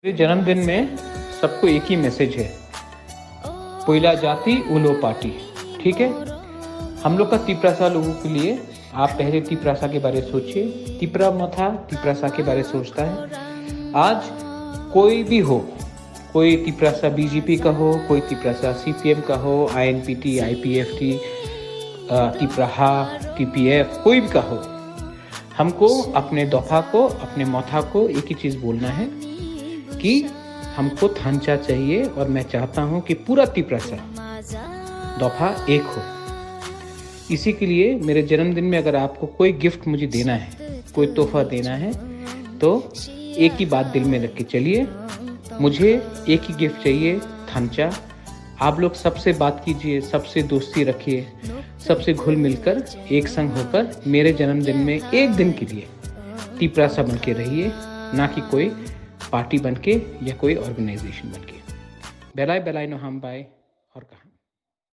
मेरे जन्मदिन में सबको एक ही मैसेज है, पोइला जाति उलो पार्टी। ठीक है, हम लोग का तिपरासा लोगों के लिए आप पहले तिपरासा के बारे में सोचिए। तिपरा मथा तिपरासा के बारे में सोचता है। आज कोई भी हो, कोई तिपरासा बीजेपी का हो, कोई तिपरासा सीपीएम का हो, आईएनपीटी, आईपीएफटी, तिपराहा, टीपीएफ, कोई भी का हो, हमको अपने दफा को, अपने मथा को एक ही चीज़ बोलना है कि हमको थांचा चाहिए। और मैं चाहता हूं कि पूरा तिपरासा दफा एक हो। इसी के लिए मेरे जन्मदिन में अगर आपको कोई गिफ्ट मुझे देना है, कोई तोहफा देना है, तो एक ही बात दिल में रख के चलिए, मुझे एक ही गिफ्ट चाहिए, थांचा। आप लोग सबसे बात कीजिए, सबसे दोस्ती रखिए, सबसे घुल मिलकर एक संग होकर मेरे जन्मदिन में एक दिन के लिए तिपरासा बन के रहिए, ना कि कोई पार्टी बन के या कोई ऑर्गेनाइजेशन बन के। बेलाय बेलाय नो हम बाय और कहा।